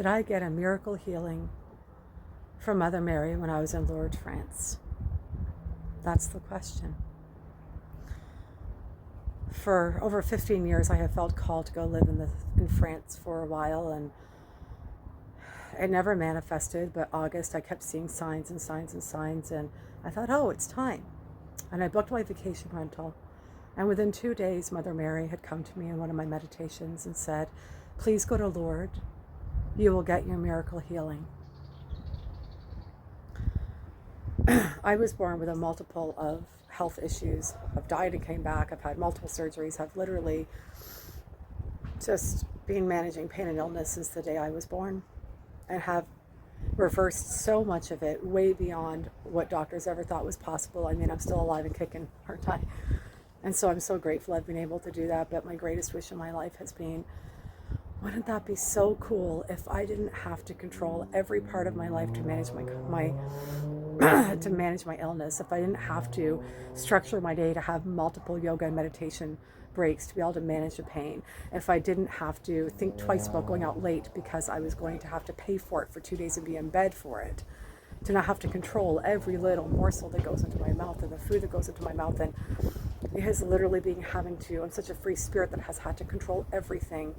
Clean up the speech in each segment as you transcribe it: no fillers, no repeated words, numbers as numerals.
did I get a miracle healing from Mother Mary when I was in Lourdes, France? That's the question. For over 15 years, I have felt called to go live in France for a while, and it never manifested, but August, I kept seeing signs and signs and signs, and I thought, oh, it's time. And I booked my vacation rental, and within 2 days, Mother Mary had come to me in one of my meditations and said, please go to Lourdes. You will get your miracle healing. I was born with a multiple of health issues. I've died and came back. I've had multiple surgeries. I've literally just been managing pain and illness since the day I was born, and have reversed so much of it way beyond what doctors ever thought was possible. I mean, I'm still alive and kicking, aren't I? And so I'm so grateful I've been able to do that. But my greatest wish in my life has been, wouldn't that be so cool if I didn't have to control every part of my life to manage my to manage my illness? If I didn't have to structure my day to have multiple yoga and meditation breaks to be able to manage the pain. If I didn't have to think twice about going out late because I was going to have to pay for it for 2 days and be in bed for it. To not have to control every little morsel that goes into my mouth and the food that goes into my mouth. And it has literally been I'm such a free spirit that has had to control everything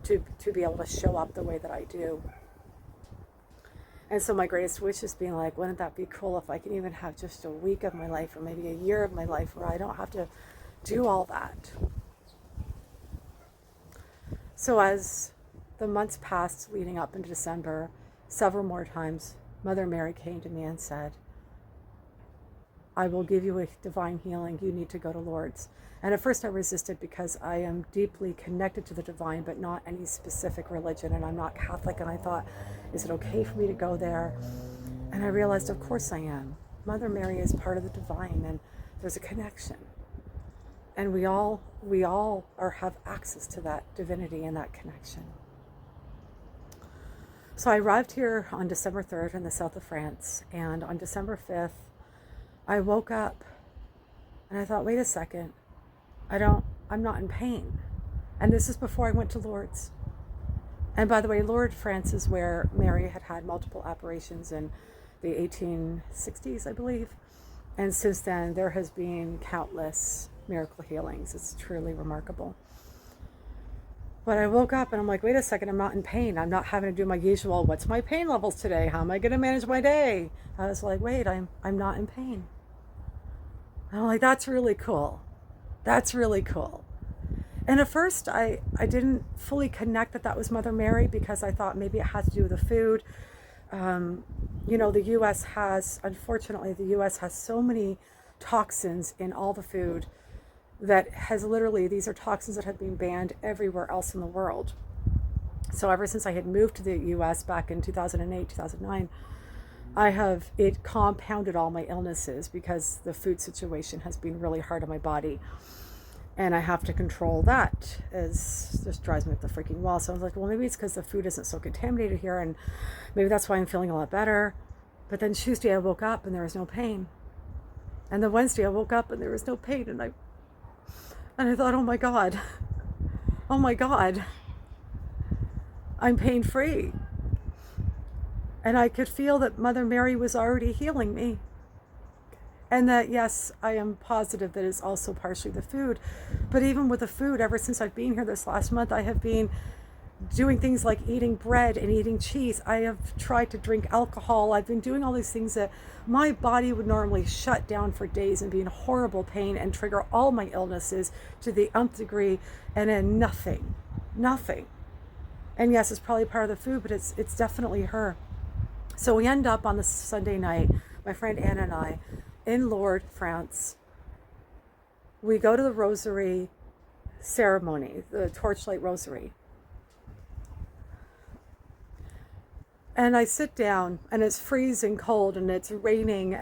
to be able to show up the way that I do. And so my greatest wish is being like, wouldn't that be cool if I can even have just a week of my life or maybe a year of my life where I don't have to do all that. So as the months passed leading up into December, several more times, Mother Mary came to me and said, I will give you a divine healing. You need to go to Lourdes. And at first I resisted because I am deeply connected to the divine, but not any specific religion. And I'm not Catholic. And I thought, is it okay for me to go there? And I realized, of course I am. Mother Mary is part of the divine, and there's a connection. And we all have access to that divinity and that connection. So I arrived here on December 3rd in the south of France. And on December 5th, I woke up and I thought, wait a second, I'm not in pain. And this is before I went to Lourdes. And by the way, Lourdes, France is where Mary had multiple apparitions in the 1860s, I believe. And since then, there has been countless miracle healings. It's truly remarkable. But I woke up and I'm like, wait a second, I'm not in pain. I'm not having to do my usual, what's my pain levels today? How am I going to manage my day? I was like, wait, I'm not in pain. And I'm like, that's really cool. That's really cool. And at first, I didn't fully connect that was Mother Mary, because I thought maybe it had to do with the food. The U.S. unfortunately, the U.S. has so many toxins in all the food that these are toxins that have been banned everywhere else in the world. So ever since I had moved to the U.S. back in 2008, 2009, it compounded all my illnesses because the food situation has been really hard on my body. And I have to control that. It just drives me up the freaking wall. So I was like, well, maybe it's because the food isn't so contaminated here, and maybe that's why I'm feeling a lot better. But then Tuesday I woke up and there was no pain. And then Wednesday I woke up and there was no pain. And I thought, oh my God, I'm pain-free. And I could feel that Mother Mary was already healing me. And that, yes, I am positive that it's also partially the food. But even with the food, ever since I've been here this last month, I have been doing things like eating bread and eating cheese. I have tried to drink alcohol. I've been doing all these things that my body would normally shut down for days and be in horrible pain and trigger all my illnesses to the nth degree, and then nothing. And yes, it's probably part of the food, but it's definitely her. So we end up on the Sunday night, my friend Anna and I, in Lourdes, France. We go to the rosary ceremony, the torchlight rosary. And I sit down, and it's freezing cold, and it's raining,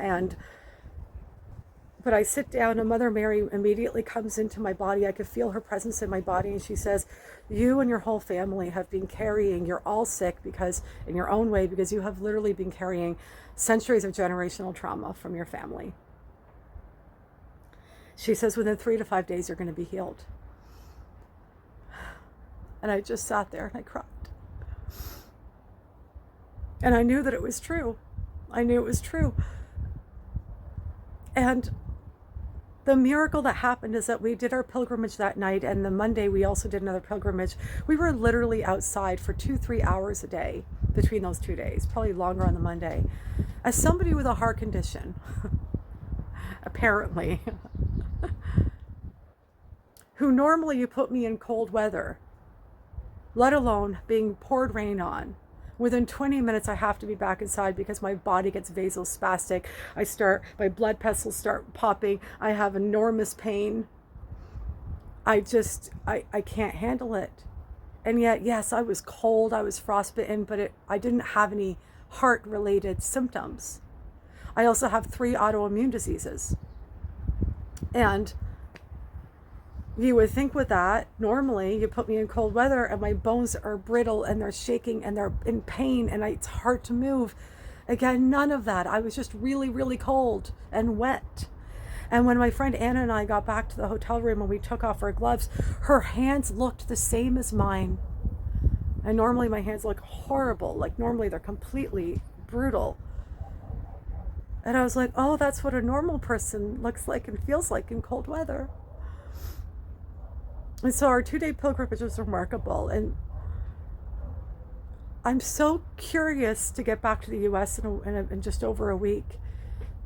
but I sit down, and Mother Mary immediately comes into my body. I could feel her presence in my body, and she says, you and your whole family have been carrying, you're all sick because, in your own way, because you have literally been carrying centuries of generational trauma from your family. She says, within 3 to 5 days, you're going to be healed. And I just sat there and I cried. And I knew that it was true. I knew it was true. And the miracle that happened is that we did our pilgrimage that night, and the Monday we also did another pilgrimage. We were literally outside for 2-3 hours a day between those 2 days, probably longer on the Monday. As somebody with a heart condition, apparently, who normally you put me in cold weather, let alone being poured rain on. Within 20 minutes, I have to be back inside because my body gets vasospastic. My blood vessels start popping. I have enormous pain. I can't handle it. And yet, yes, I was cold, I was frostbitten, but I didn't have any heart-related symptoms. I also have 3 autoimmune diseases. And you would think with that, normally you put me in cold weather and my bones are brittle and they're shaking and they're in pain and it's hard to move. Again, none of that. I was just really, really cold and wet. And when my friend Anna and I got back to the hotel room and we took off our gloves, her hands looked the same as mine. And normally my hands look horrible. Like normally they're completely brutal. And I was like, oh, that's what a normal person looks like and feels like in cold weather. And so our 2-day pilgrimage was remarkable. And I'm so curious to get back to the US in just over a week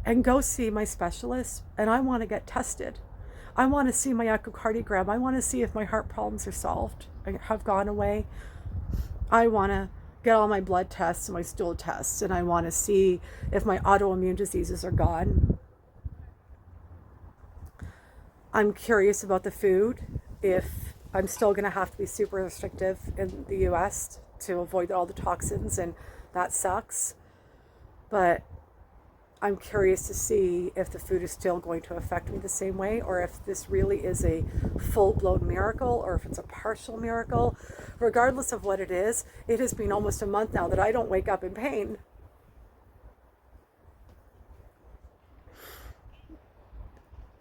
and go see my specialist. And I want to get tested. I want to see my echocardiogram. I want to see if my heart problems are solved, have gone away. I want to get all my blood tests and my stool tests. And I want to see if my autoimmune diseases are gone. I'm curious about the food. If I'm still going to have to be super restrictive in the US to avoid all the toxins, and that sucks. But I'm curious to see if the food is still going to affect me the same way, or if this really is a full-blown miracle, or if it's a partial miracle. Regardless of what it is, it has been almost a month now that I don't wake up in pain.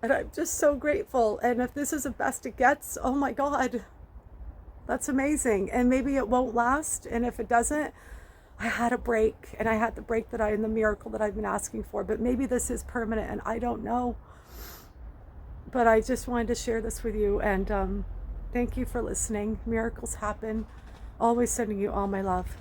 And I'm just so grateful. And if this is the best it gets, oh my God, that's amazing. And maybe it won't last. And if it doesn't, I had a break. And I had the break and the miracle that I've been asking for. But maybe this is permanent and I don't know. But I just wanted to share this with you. And thank you for listening. Miracles happen. Always sending you all my love.